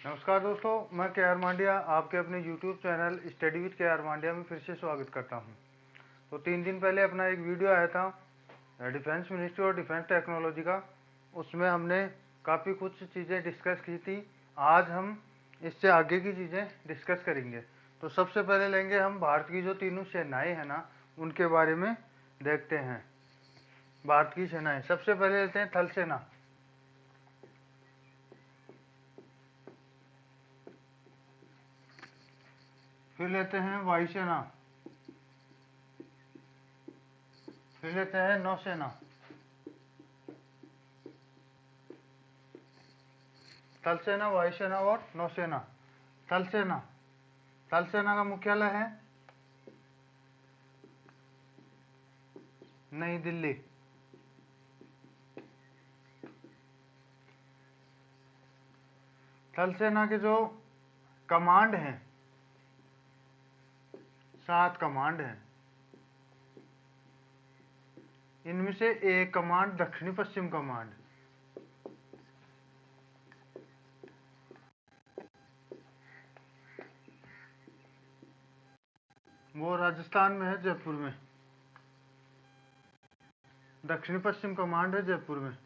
नमस्कार दोस्तों, मैं के आर मांडिया आपके अपने YouTube चैनल स्टडी विद के आर मांडिया में फिर से स्वागत करता हूं। तो 3 दिन पहले अपना एक वीडियो आया था डिफेंस मिनिस्ट्री और डिफेंस टेक्नोलॉजी का। उसमें हमने काफ़ी कुछ चीज़ें डिस्कस की थी। आज हम इससे आगे की चीज़ें डिस्कस करेंगे। तो सबसे पहले लेंगे हम भारत की जो तीनों सेनाएँ हैं ना, उनके बारे में देखते हैं। भारत की सेनाएँ, सबसे पहले लेते हैं थल सेना। फिर लेते हैं वायुसेना। फिर लेते हैं नौसेना। थल सेना, वायुसेना और नौसेना। थल सेना, थल सेना का मुख्यालय है नई दिल्ली। थल सेना के जो कमांड हैं, 7 कमांड हैं। इनमें से एक कमांड दक्षिणी पश्चिम कमांड, वो राजस्थान में है, जयपुर में। दक्षिणी पश्चिम कमांड है जयपुर में।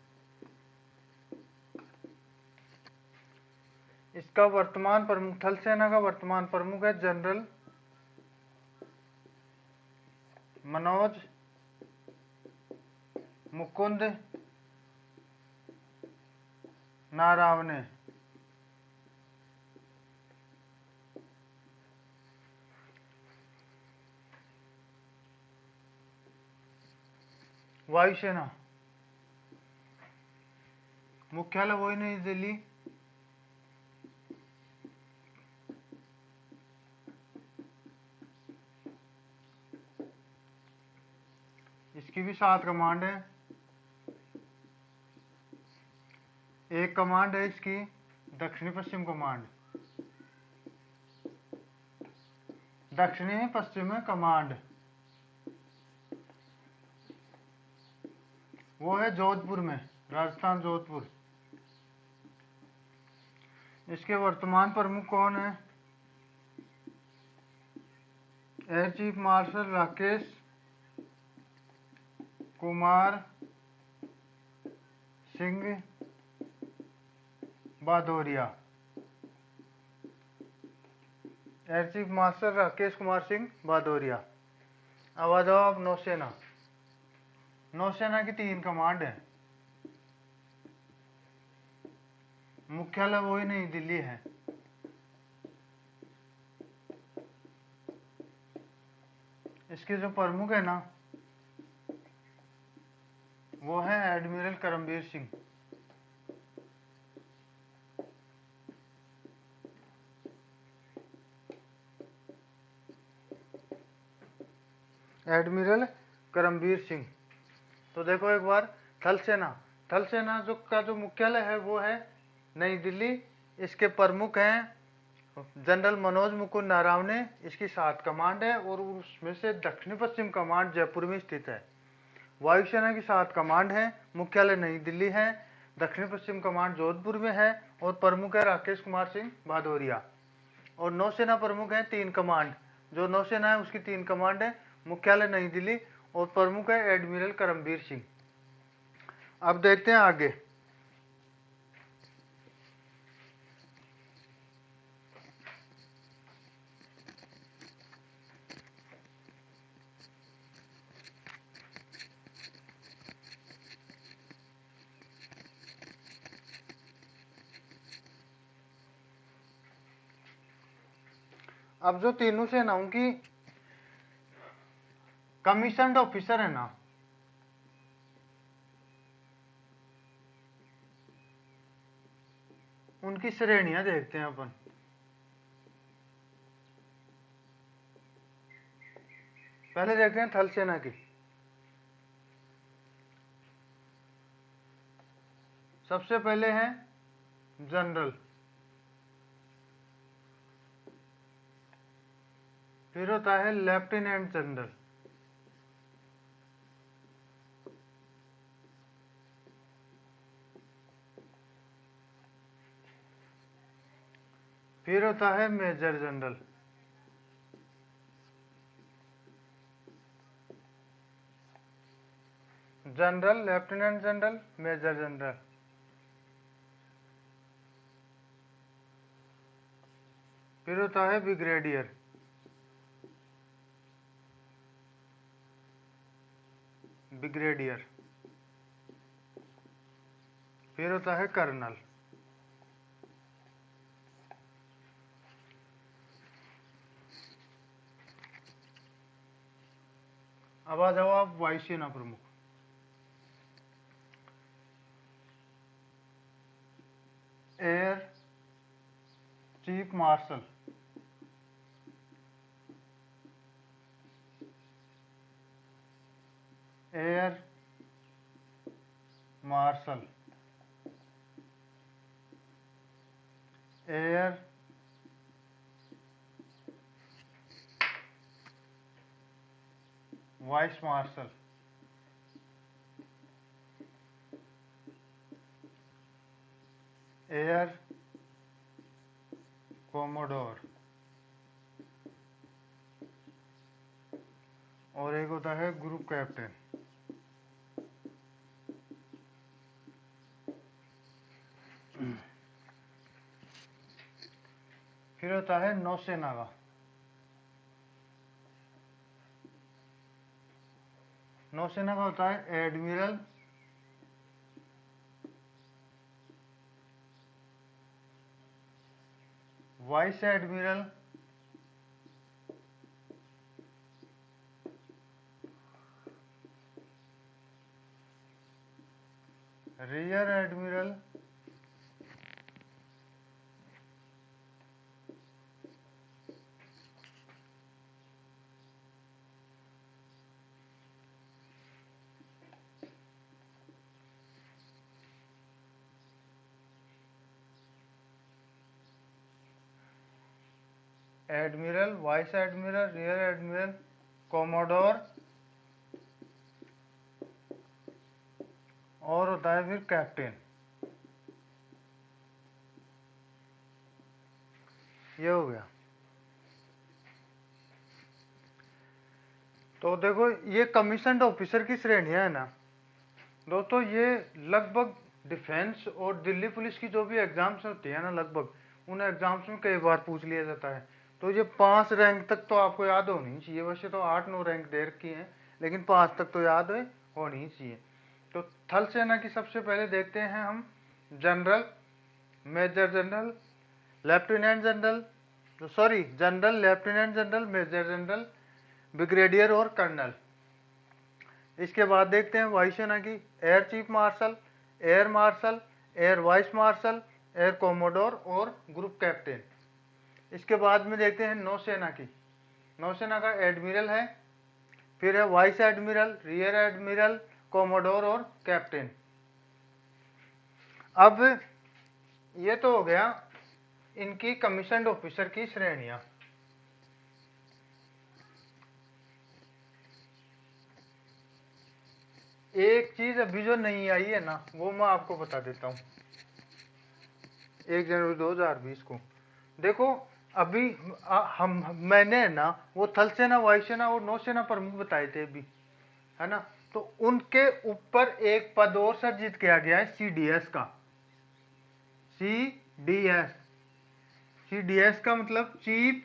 इसका वर्तमान प्रमुख, थल सेना का वर्तमान प्रमुख है जनरल मनोज मुकुंद नारावने। वायुसेना, मुख्यालय वही नई दिल्ली। इसकी भी 7 कमांड है। एक कमांड है इसकी दक्षिणी पश्चिम कमांड। दक्षिणी पश्चिम कमांड वो है जोधपुर में, राजस्थान जोधपुर। इसके वर्तमान प्रमुख कौन है? Air chief marshal Rakesh Kumar Singh Bhadauria. Air chief marshal Rakesh Kumar Singh Bhadauria. अब आ जाओ आप नौसेना। नौसेना की 3 कमांड है। मुख्यालय वही नई दिल्ली है। इसके जो प्रमुख है ना, वो है एडमिरल करमबीर सिंह। एडमिरल करमबीर सिंह। तो देखो एक बार, थल सेना, थल सेना जो मुख्यालय है वो है नई दिल्ली। इसके प्रमुख हैं जनरल मनोज मुकुंद नारावने। इसकी 7 कमांड है और उसमें से दक्षिणी पश्चिम कमांड जयपुर में स्थित है। वायुसेना की 7 कमांड है, मुख्यालय नई दिल्ली है, दक्षिणी पश्चिम कमांड जोधपुर में है और प्रमुख है राकेश कुमार सिंह भादौरिया। और नौसेना प्रमुख है 3 कमांड। जो नौसेना है उसकी 3 कमांड है, मुख्यालय नई दिल्ली और प्रमुख है एडमिरल करमबीर सिंह। अब देखते हैं आगे। अब जो तीनों सेनाओं की कमीशन्ड ऑफिसर है ना, उनकी श्रेणियां देखते हैं अपन। पहले देखते हैं थल सेना की। सबसे पहले है जनरल, फिर होता है लेफ्टिनेंट जनरल, फिर होता है major general. General, lieutenant general, major general. फिर होता है ब्रिगेडियर। ब्रिगेडियर। फिर होता है कर्नल। अब आ जाओ आप वायुसेना प्रमुख। Air chief marshal, air marshal, air vice marshal, air commodore, और एक होता है ग्रुप कैप्टन। फिर होता है नौसेना का। नौसेना का होता है admiral, vice admiral, rear admiral, admiral, vice admiral, rear admiral, commodore, और होता है फिर कैप्टन। ये हो गया। तो देखो ये कमीशन्ड ऑफिसर की श्रेणियां है ना दोस्तों, ये लगभग डिफेंस और दिल्ली पुलिस की जो भी एग्जाम्स होती है ना, लगभग उन एग्जाम्स में कई बार पूछ लिया जाता है। तो ये 5 रैंक तक तो आपको याद होनी चाहिए। वैसे तो 8-9 रैंक दे रखी है, लेकिन 5 तक तो याद होनी चाहिए। तो थल सेना की सबसे पहले देखते हैं हम general, major general, lieutenant general, sorry general, lieutenant general, major general, brigadier और कर्नल। इसके बाद देखते हैं वायुसेना की air chief marshal, air marshal, air vice marshal, air commodore और ग्रुप कैप्टन। इसके बाद में देखते हैं नौसेना की। नौसेना का एडमिरल है, फिर है vice admiral, rear admiral, commodore और कैप्टन। अब ये तो हो गया इनकी कमीशन्ड ऑफिसर की श्रेणियां। एक चीज अभी जो नहीं आई है ना, वो मैं आपको बता देता हूँ। 1 जनवरी 2020 को देखो, अभी मैंने ना वो थल सेना, वायुसेना और नौसेना प्रमुख बताए थे अभी, है ना। तो उनके ऊपर एक पद और सर्जित किया गया है, सीडीएस का। सीडीएस, सीडीएस का मतलब chief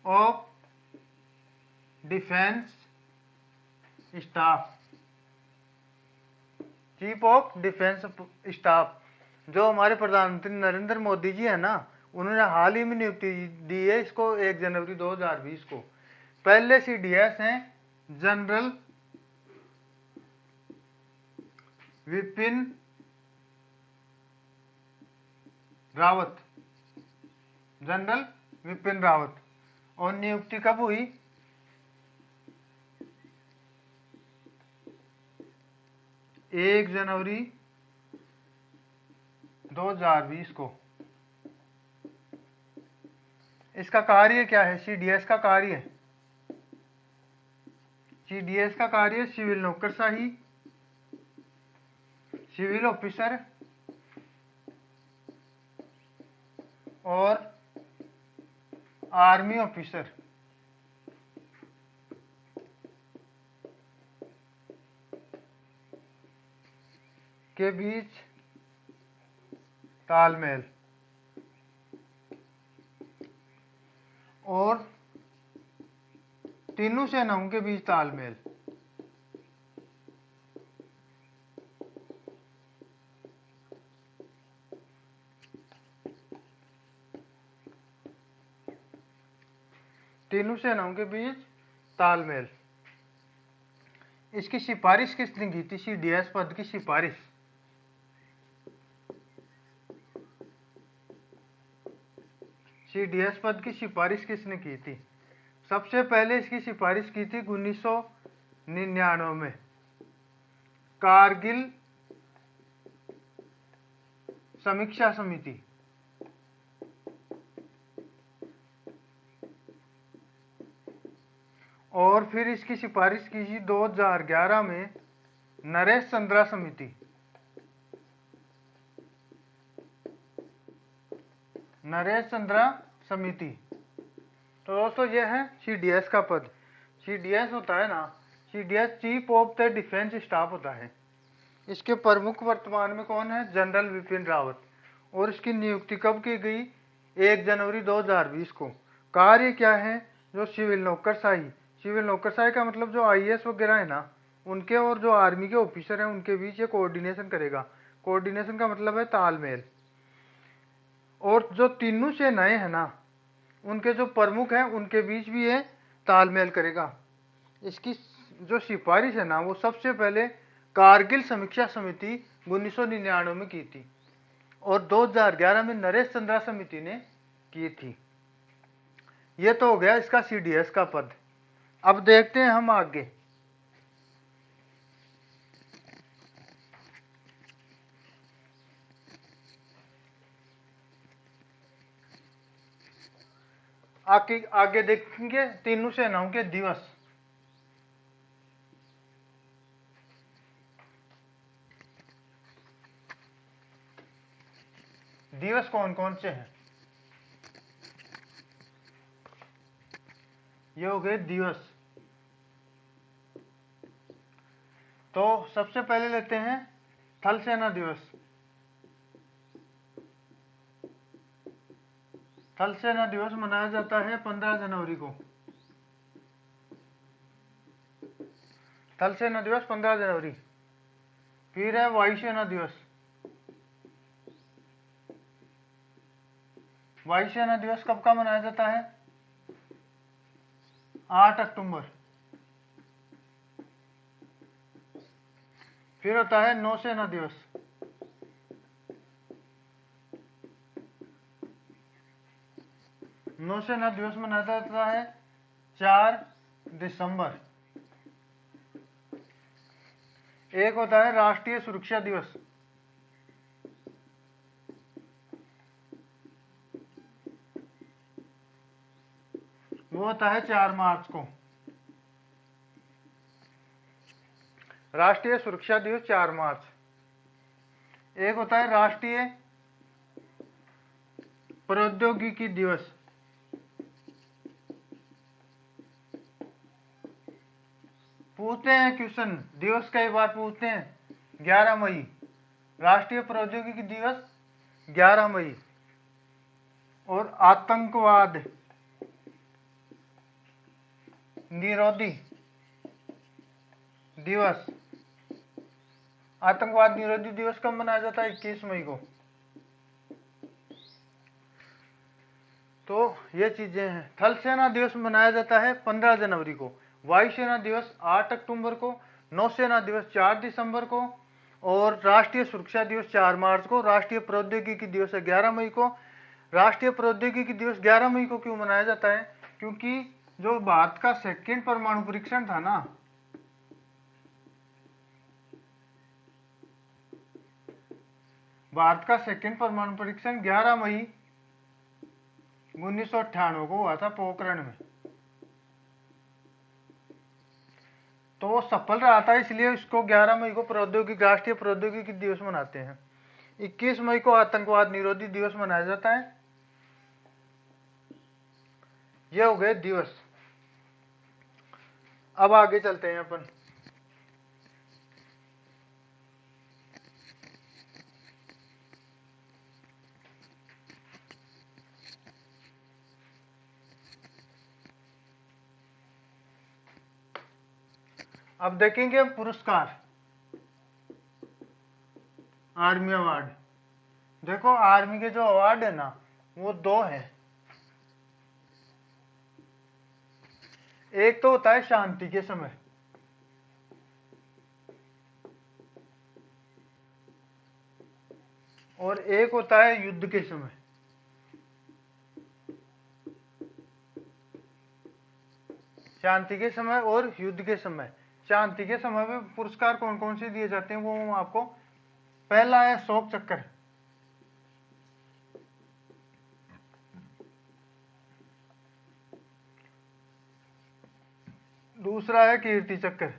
of defence staff. Chief of defence staff जो हमारे प्रधानमंत्री नरेंद्र मोदी जी है ना, उन्होंने हाल ही में नियुक्ति दी है इसको 1 जनवरी 2020 को। पहले सीडीएस हैं जनरल विपिन रावत, जनरल विपिन रावत। और नियुक्ति कब हुई? 1 जनवरी 2020 को। इसका कार्य क्या है? सीडीएस का कार्य, सीडीएस का कार्य सिविल नौकरशाही, सिविल ऑफिसर, और आर्मी ऑफिसर के बीच तालमेल और तीनों सेनाओं के बीच तालमेल। तीनों सेनाओं के बीच तालमेल। इसकी सिफारिश किसने की थी? CDS पद की सिफारिश CDS पद की सिफारिश किसने की थी? सबसे पहले इसकी सिफारिश की थी 1999 में कारगिल समीक्षा समिति। और फिर इसकी सिफारिश की थी 2011 में नरेश चंद्रा समिति। नरेश चंद्रा समिति। तो दोस्तों ये है CDS का पद। CDS होता है ना, CDS chief of the defence staff होता है। इसके प्रमुख वर्तमान में कौन है? जनरल विपिन रावत। और इसकी नियुक्ति कब की गई? 1 जनवरी 2020 को। कार्य क्या है? जो सिविल नौकरशाही, सिविल नौकरशाही का मतलब जो IAS वगैरह है ना, उनके और जो आर्मी के ऑफिसर हैं उनके बीच ये कोऑर्डिनेशन करेगा। कोऑर्डिनेशन का मतलब है तालमेल। और जो तीनों सेनाएं हैं ना, उनके जो प्रमुख हैं उनके बीच भी ये तालमेल करेगा। इसकी जो सिफारिश है ना, वो सबसे पहले कारगिल समीक्षा समिति 1999 में की थी और 2011 में नरेश चंद्रा समिति ने की थी। ये तो हो गया इसका CDS का पद। अब देखते हैं हम आगे। आगे देखेंगे तीनों सेनाओं के दिवस। दिवस कौन कौन से हैं? ये हो गए दिवस। तो सबसे पहले लेते हैं थल सेना दिवस। थल सेना दिवस मनाया जाता है 15 जनवरी को। थल सेना दिवस 15 जनवरी। फिर है वायुसेना दिवस। वायुसेना दिवस कब का मनाया जाता है? 8 अक्टूबर। फिर होता है नौसेना दिवस। नौसेना दिवस मनाया जाता है 4 दिसंबर। एक होता है राष्ट्रीय सुरक्षा दिवस। वो होता है 4 मार्च को। राष्ट्रीय सुरक्षा दिवस 4 मार्च। एक होता है राष्ट्रीय प्रौद्योगिकी दिवस। पूछते हैं क्वेश्चन, दिवस कई बार पूछते हैं। 11 मई राष्ट्रीय प्रौद्योगिकी दिवस 11 मई। और आतंकवाद निरोधी दिवस। आतंकवाद निरोधी दिवस कब मनाया जाता है? 21 मई को। तो ये चीजें हैं। थल सेना दिवस मनाया जाता है 15 जनवरी को। वायुसेना दिवस 8 अक्टूबर को। नौसेना दिवस 4 दिसंबर को। और राष्ट्रीय सुरक्षा दिवस 4 मार्च को। राष्ट्रीय प्रौद्योगिकी दिवस 11 मई को। राष्ट्रीय प्रौद्योगिकी दिवस 11 मई को क्यों मनाया जाता है? क्योंकि जो भारत का सेकेंड परमाणु परीक्षण था ना, भारत का सेकेंड परमाणु परीक्षण 11 मई 1998 को हुआ था पोखरण में। तो वो सफल रहा था, इसलिए इसको 11 मई को प्रौद्योगिकी राष्ट्रीय प्रौद्योगिकी दिवस मनाते हैं। 21 मई को आतंकवाद निरोधी दिवस मनाया जाता है। ये हो गए दिवस। अब आगे चलते हैं अपन। अब देखेंगे पुरस्कार, आर्मी अवार्ड। देखो आर्मी के जो अवार्ड है ना वो दो हैं। एक तो होता है शांति के समय, और एक होता है युद्ध के समय। शांति के समय और युद्ध के समय। शांति के समय में पुरस्कार कौन कौन से दिए जाते हैं वो हम आपको, पहला है अशोक चक्र, दूसरा है कीर्ति चक्र,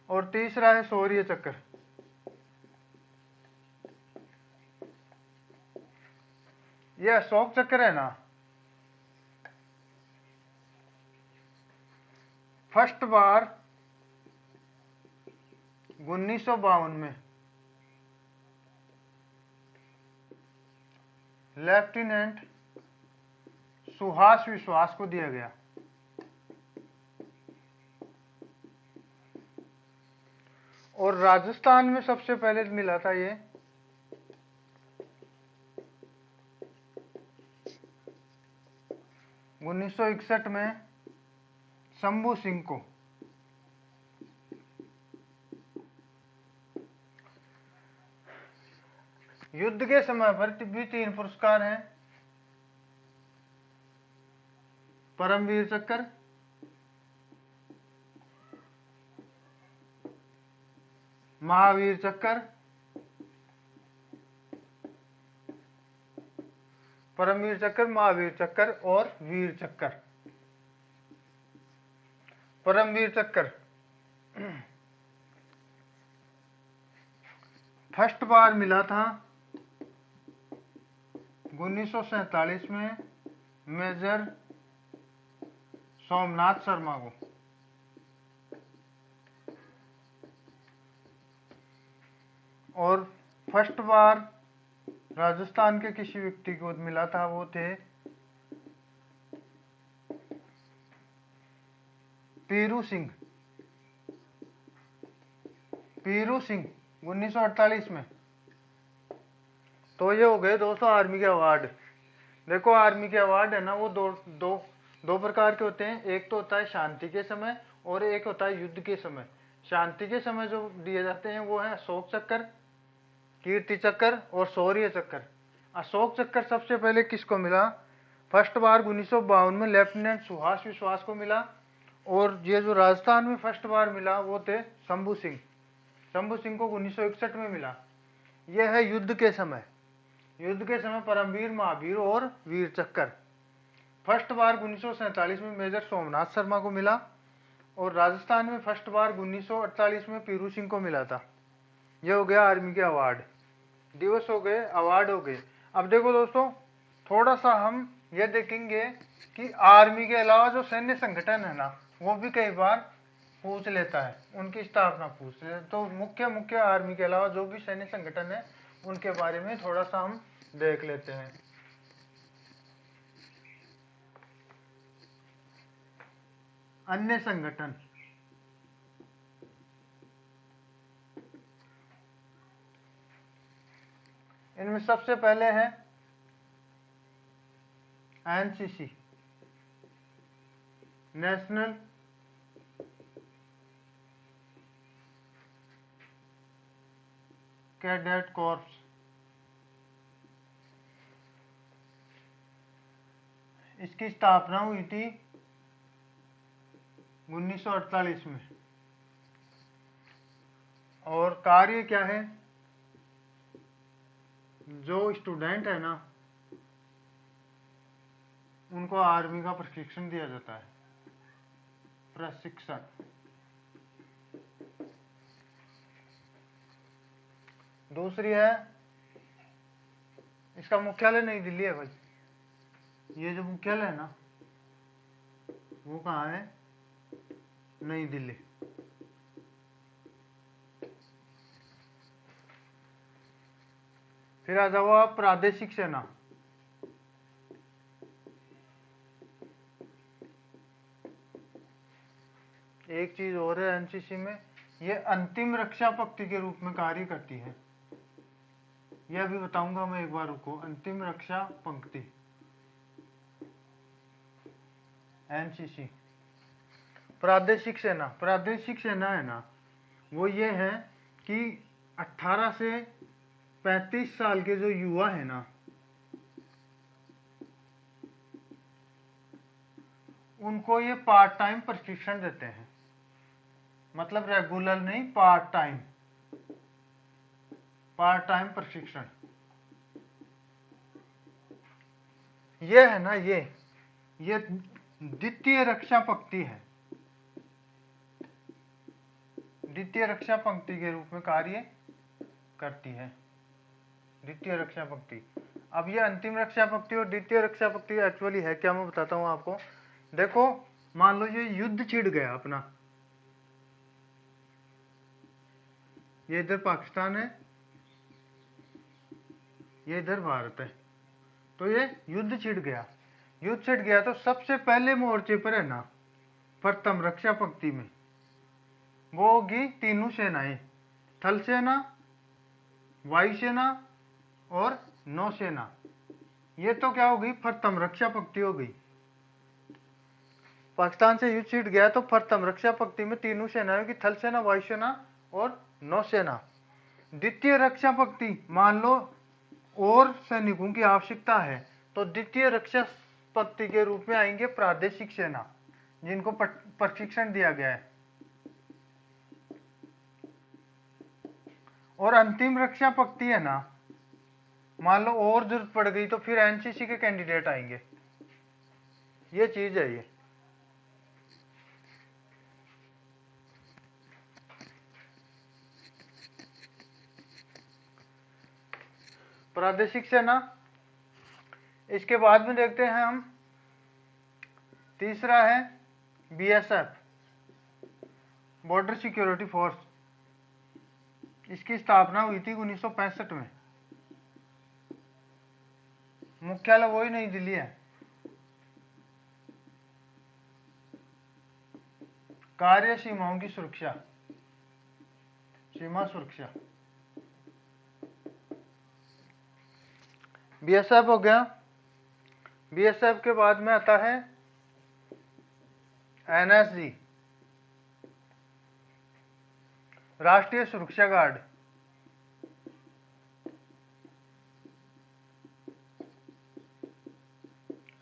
और तीसरा है शौर्य चक्र। ये अशोक चक्र है ना, फर्स्ट बार 1952 में लेफ्टिनेंट सुहास विश्वास को दिया गया। और राजस्थान में सबसे पहले मिला था ये 1961 में शंभू सिंह को। युद्ध के समय पर भी 3 पुरस्कार हैं, परमवीर चक्र, महावीर चक्र, परमवीर चक्र, महावीर चक्र और वीर चक्र। परमवीर चक्र फर्स्ट बार मिला था 1947 में मेजर सोमनाथ शर्मा को। और फर्स्ट बार राजस्थान के किसी व्यक्ति को मिला था, वो थे पीरू सिंह। पीरू सिंह 1948 में। तो ये हो गए दोस्तों आर्मी के अवार्ड। देखो आर्मी के अवार्ड है ना वो दो प्रकार के होते हैं। एक तो होता है शांति के समय और एक होता है युद्ध के समय। शांति के समय जो दिए जाते हैं वो है अशोक चक्र, कीर्ति चक्र और शौर्य चक्र। अशोक चक्र सबसे पहले किसको मिला? फर्स्ट बार 1952 में लेफ्टिनेंट सुहास विश्वास को मिला। और ये जो राजस्थान में फर्स्ट बार मिला वो थे शंभू सिंह। शंभू सिंह को 1961 में मिला। यह है युद्ध के समय। युद्ध के समय परमवीर, महावीर और वीर चक्र। फर्स्ट बार 1947 में मेजर सोमनाथ शर्मा को मिला और राजस्थान में फर्स्ट बार 1948 में पीरू सिंह को मिला था। यह हो गया आर्मी के अवार्ड। दिवस हो गए, अवार्ड हो गए। अब देखो दोस्तों थोड़ा सा हम यह देखेंगे कि आर्मी के अलावा जो सैन्य संगठन है ना वो भी कई बार पूछ लेता है, उनकी स्थापना पूछ लेता है। तो मुख्य आर्मी के अलावा जो भी सैन्य संगठन है उनके बारे में थोड़ा सा हम देख लेते हैं। अन्य संगठन, इनमें सबसे पहले है एनसीसी, नेशनल कैडेट कॉर्प्स। इसकी स्थापना हुई थी 1948 में। और कार्य क्या है? जो स्टूडेंट है ना उनको आर्मी का प्रशिक्षण दिया जाता है। प्रशिक्षण। दूसरी है, इसका मुख्यालय नई दिल्ली है भाई। ये जो मुख्यालय है ना वो कहाँ है, नई दिल्ली। फिर आ जाओ आप प्रादेशिक सेना। एक चीज और है एनसीसी में, ये अंतिम रक्षा पंक्ति के रूप में कार्य करती है। यह भी बताऊंगा मैं, एक बार रुको। अंतिम रक्षा पंक्ति एनसीसी। प्रादेशिक सेना, प्रादेशिक सेना है ना वो ये है कि 18 से 35 साल के जो युवा है ना उनको ये पार्ट टाइम प्रशिक्षण देते हैं, मतलब रेगुलर नहीं, पार्ट टाइम, पार्ट टाइम प्रशिक्षण। ये है ना ये द्वितीय रक्षा पंक्ति है, द्वितीय रक्षा पंक्ति के रूप में कार्य करती है, द्वितीय रक्षा पंक्ति। अब ये अंतिम रक्षा पंक्ति और द्वितीय रक्षा पंक्ति एक्चुअली है क्या, मैं बताता हूं आपको। देखो मान लो ये युद्ध छिड़ गया अपना, ये इधर पाकिस्तान है, ये इधर भारत है, तो ये युद्ध छिड़ गया। युद्ध छिड़ गया तो सबसे पहले मोर्चे पर है ना प्रथम रक्षा पंक्ति में वो होगी तीनों सेनाएं, थल सेना, वायुसेना और नौसेना। ये तो क्या हो गई, प्रथम रक्षा पंक्ति हो गई। पाकिस्तान से युद्ध छिड़ गया तो प्रथम रक्षा पंक्ति में तीनों सेनाओं की, थल सेना, वायुसेना और नौसेना। द्वितीय रक्षा पंक्ति, मान लो और सैनिकों की आवश्यकता है तो द्वितीय रक्षा पंक्ति के रूप में आएंगे प्रादेशिक सेना, जिनको प्रशिक्षण दिया गया है। और अंतिम रक्षा पंक्ति है ना, मान लो और जरूरत पड़ गई तो फिर एनसीसी के कैंडिडेट आएंगे। ये चीज है ये। प्रादेशिक सेना। इसके बाद में देखते हैं हम, तीसरा है बीएसएफ, बॉर्डर सिक्योरिटी फोर्स। इसकी स्थापना हुई थी 1965 में। मुख्यालय वही नई दिल्ली है। कार्य सीमाओं की सुरक्षा, सीमा सुरक्षा। बीएसएफ हो गया। बीएसएफ के बाद में आता है एनएसजी, राष्ट्रीय सुरक्षा गार्ड।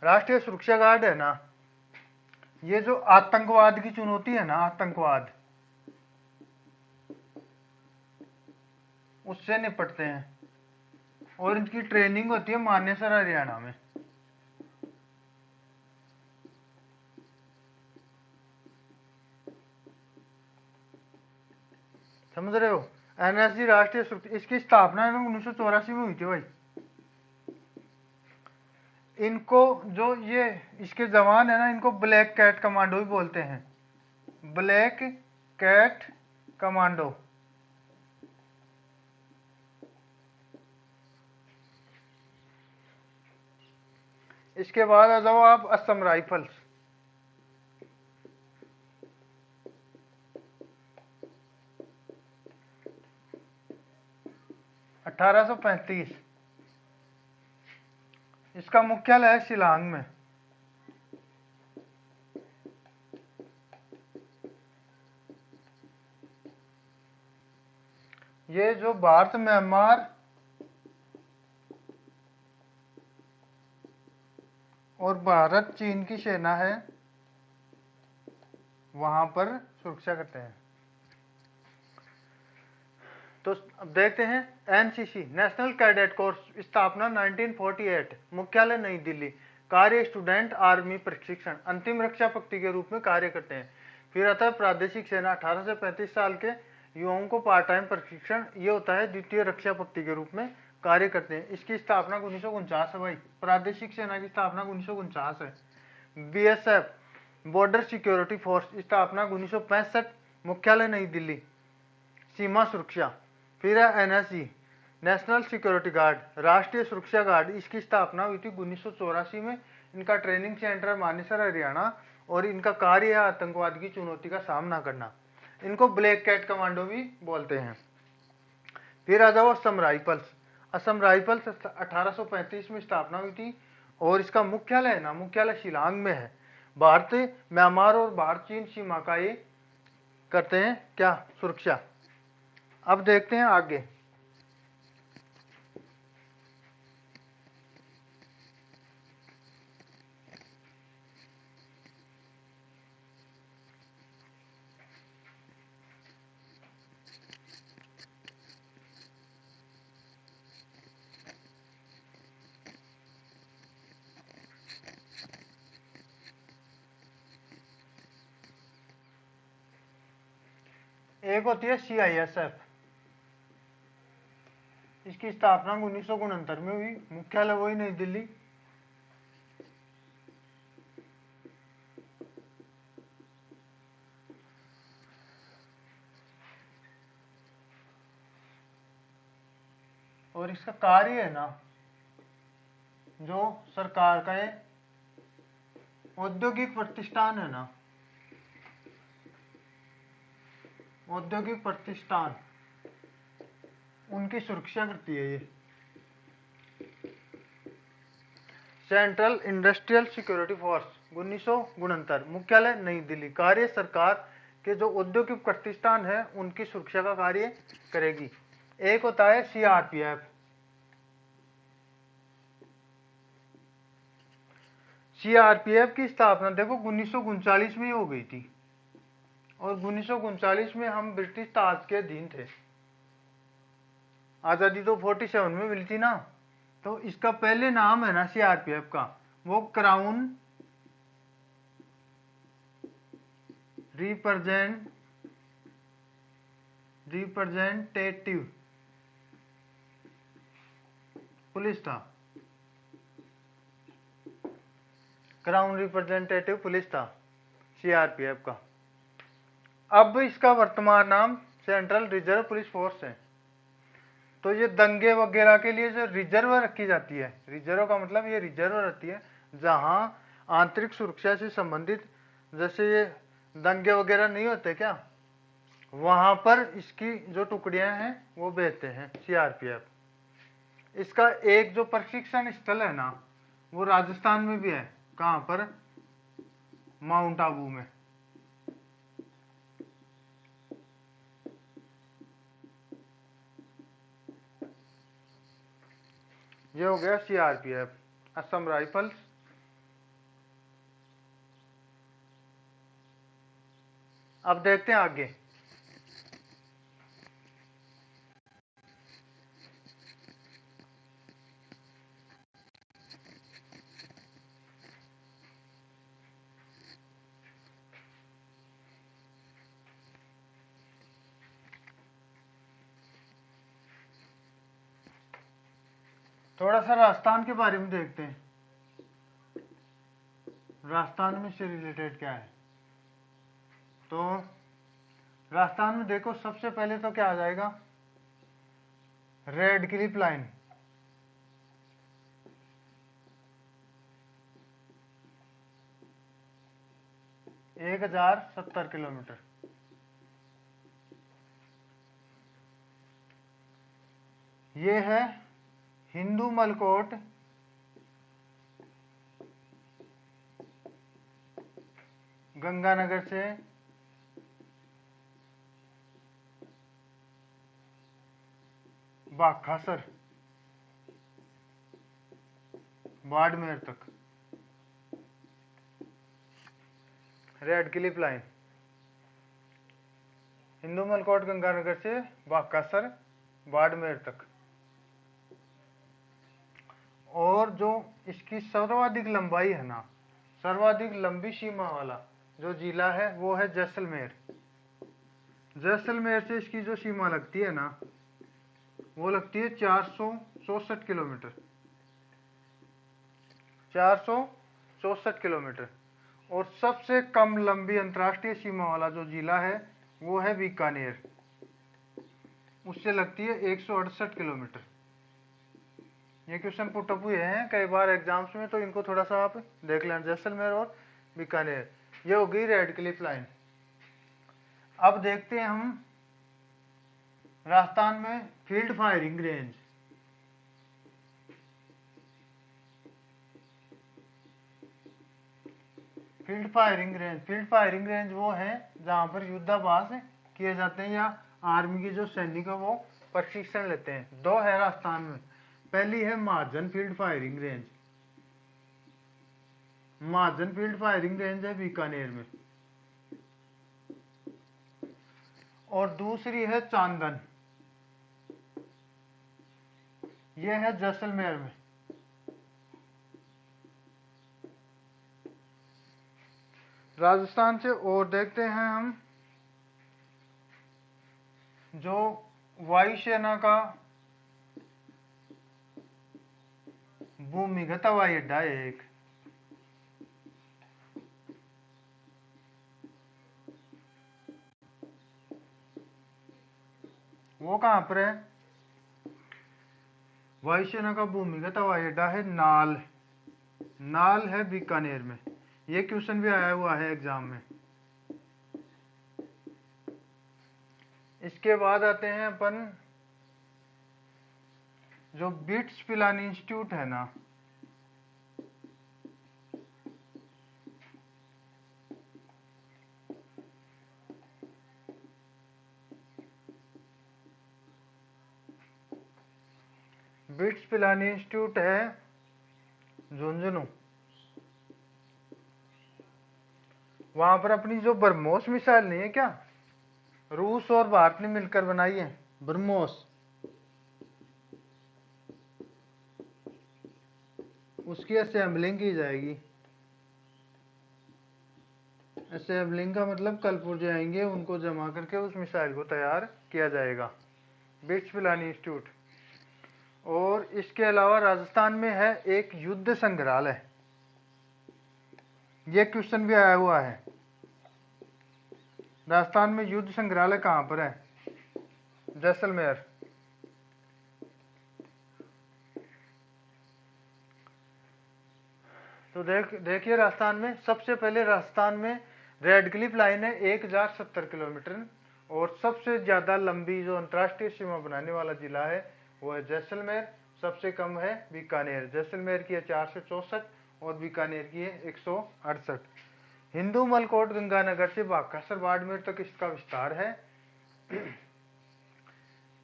राष्ट्रीय सुरक्षा गार्ड है ना, ये जो आतंकवाद की चुनौती है ना, आतंकवाद, उससे निपटते हैं। और इनकी ट्रेनिंग होती है मानेसर हरियाणा में। समझ रहे हो, एनएसजी राष्ट्रीय सुरक्षा, इसकी स्थापना 1984 में हुई थी भाई। इनको जो ये इसके जवान है ना, इनको ब्लैक कैट कमांडो भी बोलते हैं, ब्लैक कैट कमांडो। इसके बाद आ जाओ आप असम राइफल्स। 1835। इसका मुख्यालय है शिलांग में। ये जो भारत, म्यांमार और भारत चीन की सेना है वहां पर सुरक्षा करते हैं। तो अब देखते हैं एनसीसी, नेशनल कैडेट कोर्स, स्थापना 1948, मुख्यालय नई दिल्ली, कार्य स्टूडेंट आर्मी प्रशिक्षण, अंतिम रक्षा पंक्ति के रूप में कार्य करते हैं। फिर आता है प्रादेशिक सेना, 18 से 35 साल के युवाओं को पार्ट टाइम प्रशिक्षण, ये होता है द्वितीय रक्षा पंक्ति के रूप में कार्य करते हैं। इसकी स्थापना 1949 है भाई, प्रादेशिक सेना की स्थापना 1949 है। बीएसएफ बॉर्डर सिक्योरिटी फोर्स, स्थापना 1965, मुख्यालय नई दिल्ली। सीमा सुरक्षा, फिर है एनएसजी नेशनल सिक्योरिटी गार्ड, राष्ट्रीय सुरक्षा गार्ड, इसकी स्थापना हुई थी 1984 में। इनका ट्रेनिंग सेंटर मानेसर हरियाणा और इनका कार्य है आतंकवाद की चुनौती का सामना करना। इनको ब्लैक कैट कमांडो भी बोलते हैं। फिर आ जाओ असम राइफल्स। असम राइफल्स 1835 में स्थापना हुई थी और इसका मुख्यालय है ना, मुख्यालय शिलांग में है। भारत म्यांमार और भारत चीन सीमा का ये करते हैं क्या, सुरक्षा। अब देखते हैं आगे। एक होती है सीआईएसएफ, इसकी स्थापना 1969 में हुई, मुख्यालय वही नई दिल्ली। और इसका कार्य है ना, जो सरकार का ये औद्योगिक प्रतिष्ठान है ना, औद्योगिक प्रतिष्ठान, उनकी सुरक्षा करती है ये। सेंट्रल इंडस्ट्रियल सिक्योरिटी फोर्स 1969, मुख्यालय नई दिल्ली। कार्य सरकार के जो औद्योगिक प्रतिष्ठान है उनकी सुरक्षा का कार्य करेगी। एक होता है सीआरपीएफ। सीआरपीएफ की स्थापना देखो 1939 में हो गई थी और 1939 में हम ब्रिटिश ताज के अधीन थे। आजादी तो 47 में मिली थी ना। तो इसका पहले नाम है ना सीआरपीएफ का, वो क्राउन रिप्रेजेंटेटिव पुलिस था, क्राउन रिप्रेजेंटेटिव पुलिस था सीआरपीएफ का। अब इसका वर्तमान नाम सेंट्रल रिजर्व पुलिस फोर्स है। तो ये दंगे वगैरह के लिए जो रिजर्व रखी जाती है, रिजर्व का मतलब ये रिजर्व रहती है जहां आंतरिक सुरक्षा से संबंधित, जैसे ये दंगे वगैरह नहीं होते क्या, वहां पर इसकी जो टुकड़ियां हैं वो भेजते हैं सीआरपीएफ। इसका एक जो प्रशिक्षण स्थल है ना, वो राजस्थान में भी है। कहां पर, माउंट आबू में। ये हो गया सीआरपीएफ, असम राइफल्स। अब देखते हैं आगे। थोड़ा सा राजस्थान के बारे में देखते हैं, राजस्थान में से रिलेटेड क्या है। तो राजस्थान में देखो सबसे पहले तो क्या आ जाएगा, रेड क्लिफ लाइन। एक 1070 किलोमीटर। ये है हिंदू मलकोट गंगानगर से बाखासर बाड़मेर तक, Radcliffe line. Hindumalkot Ganganagar से बाखासर बाड़मेर तक। और जो इसकी सर्वाधिक लंबाई है ना, सर्वाधिक लंबी सीमा वाला जो जिला है वो है जैसलमेर। जैसलमेर से इसकी जो सीमा लगती है ना, वो लगती है 400 464 किलोमीटर, 464 किलोमीटर। और सबसे कम लंबी अंतर्राष्ट्रीय सीमा वाला जो जिला है वो है बीकानेर, उससे लगती है 168 किलोमीटर। ये क्वेश्चन पुटअप हुए हैं कई बार एग्जाम्स में, तो इनको थोड़ा सा आप देख लें, जैसलमेर और बीकानेर। ये हो गई रेड क्लिफ लाइन। अब देखते हैं हम राजस्थान में field firing range. Field firing range वो है जहां पर युद्धाभ्यास किए जाते हैं या आर्मी के जो सैनिक है वो प्रशिक्षण लेते हैं। दो है राजस्थान में। पहली है महाजन फील्ड फायरिंग रेंज, महाजन फील्ड फायरिंग रेंज है बीकानेर में। और दूसरी है चांदन, यह है जैसलमेर में। राजस्थान से और देखते हैं हम जो वायुसेना का भूमिगत हवाई अड्डा है एक, वो कहां पर है? वायुसेना का भूमिगत हवाई अड्डा है नाल, नाल है बीकानेर में। ये क्वेश्चन भी आया हुआ है एग्जाम में। इसके बाद आते हैं अपन जो बिट्स पिलानी इंस्टीट्यूट है ना, बिट्स पिलानी इंस्टीट्यूट है झुंझुनू। वहां पर अपनी जो ब्रह्मोस मिसाइल नहीं है क्या, रूस और भारत ने मिलकर बनाई है ब्रह्मोस, उसकी असेंबलिंग की जाएगी। असेंबलिंग का मतलब कल पुर्जे आएंगे, उनको जमा करके उस मिसाइल को तैयार किया जाएगा, बिट्स पिलानी इंस्टीट्यूट। और इसके अलावा राजस्थान में है एक युद्ध संग्रहालय, ये क्वेश्चन भी आया हुआ है। राजस्थान में युद्ध संग्रहालय कहां पर है? जैसलमेर। तो देखिए राजस्थान में सबसे पहले राजस्थान में रेड क्लिफ लाइन है 1070 किलोमीटर। और सबसे ज्यादा लंबी जो अंतर्राष्ट्रीय सीमा बनाने वाला जिला है वो है जैसलमेर, सबसे कम है बीकानेर। जैसलमेर की है 464 और बीकानेर की है 168। हिंदू मलकोट गंगानगर से बाकासर बाड़मेर तक इसका विस्तार है।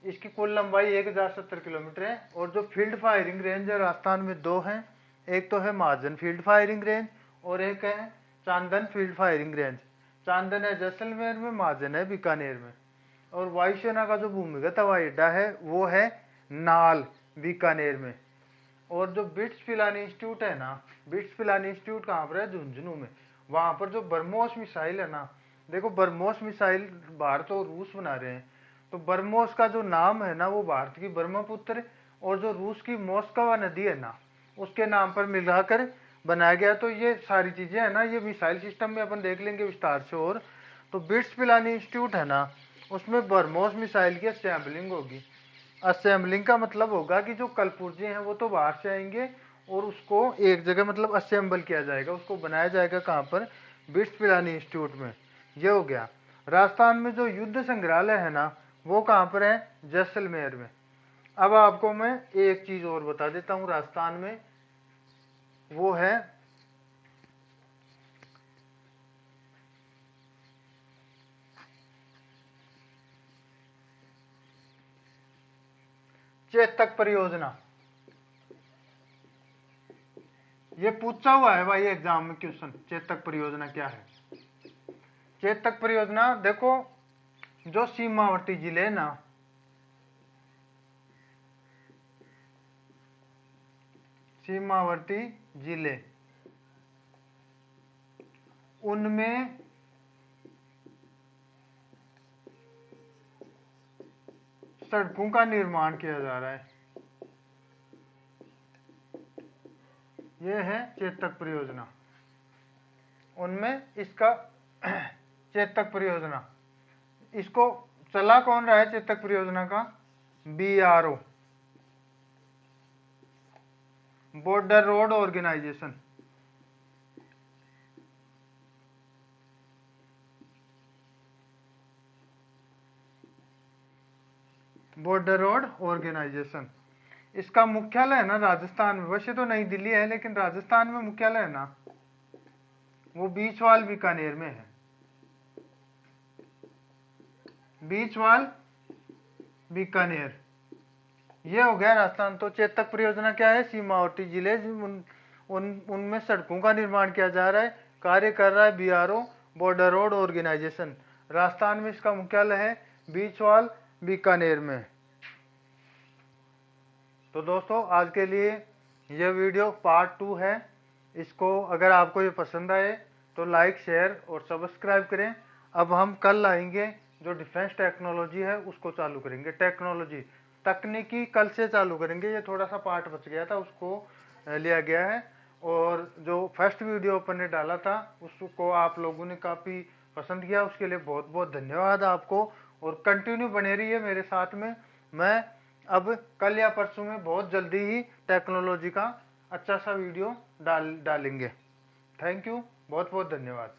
इसकी कुल लंबाई 1070 किलोमीटर है। और जो फील्ड फायरिंग रेंज है राजस्थान में दो हैं, एक तो है महाजन फील्ड फायरिंग रेंज और एक है चांदन फील्ड फायरिंग रेंज। चांदन है जैसलमेर में, महाजन है बीकानेर में। और वायुसेना का जो भूमिगत हवाई अड्डा है वो है नाल, बीकानेर में। और जो बिट्स पिलानी इंस्टीट्यूट है ना, बिट्स पिलानी इंस्टीट्यूट कहाँ पर है? झुंझुनू में। वहां पर जो ब्रह्मोस मिसाइल है ना, देखो ब्रह्मोस मिसाइल भारत और रूस बना रहे हैं, तो ब्रह्मोस का जो नाम है ना वो भारत की ब्रह्मपुत्र और जो रूस की मोस्कवा नदी है ना उसके नाम पर मिलाकर बनाया गया। तो ये सारी चीजें है ना, ये मिसाइल सिस्टम में अपन देख लेंगे विस्तार से। और तो बिट्स पिलानी इंस्टीट्यूट है ना, उसमें ब्रह्मोस मिसाइल की असेंबलिंग होगी। असेंबलिंग का मतलब होगा कि जो कलपुर्जे हैं वो तो बाहर से आएंगे और उसको एक जगह मतलब असेंबल किया जाएगा, उसको बनाया जाएगा कहाँ पर? बिट्स पिलानी इंस्टीट्यूट में। ये हो गया। राजस्थान में जो युद्ध संग्रहालय है ना वो कहाँ पर है? जैसलमेर में। अब आपको मैं एक चीज और बता देता हूँ राजस्थान में, वो है चेतक परियोजना। ये पूछा हुआ है भाई एग्जाम में क्वेश्चन, चेतक परियोजना क्या है? चेतक परियोजना देखो, जो सीमावर्ती जिले ना, सीमावर्ती जिले, उनमें सड़कों का निर्माण किया जा रहा है। ये है चेतक परियोजना, उनमें इसका चेतक परियोजना, इसको चला कौन रहा है चेतक परियोजना का? BRO, border road organisation. Border road organisation, इसका मुख्यालय है ना राजस्थान में, वैसे तो नई दिल्ली है लेकिन राजस्थान में मुख्यालय है ना, वो बीचवाल बीकानेर में है। बीचवाल बीकानेर, ये हो गया राजस्थान। तो चेतक परियोजना क्या है? सीमावर्ती जिले उनमें सड़कों का निर्माण किया जा रहा है, कार्य कर रहा है BRO, border road organisation. Rajasthan में इसका मुख्यालय है बीचवाल बीकानेर में। तो दोस्तों आज के लिए यह वीडियो पार्ट 2 है। इसको अगर आपको ये पसंद आए तो लाइक, शेयर और सब्सक्राइब करें। अब हम कल आएंगे, जो डिफेंस टेक्नोलॉजी है उसको चालू करेंगे। टेक्नोलॉजी, तकनीकी कल से चालू करेंगे। ये थोड़ा सा पार्ट बच गया था, उसको लिया गया है। और जो फर्स्ट वीडियो अपन ने डाला था उसको आप लोगों ने काफ़ी पसंद किया, उसके लिए बहुत बहुत धन्यवाद आपको। और कंटिन्यू बने रहिए मेरे साथ में। मैं अब कल या परसों में बहुत जल्दी ही टेक्नोलॉजी का अच्छा सा वीडियो डालेंगे। थैंक यू, बहुत बहुत धन्यवाद।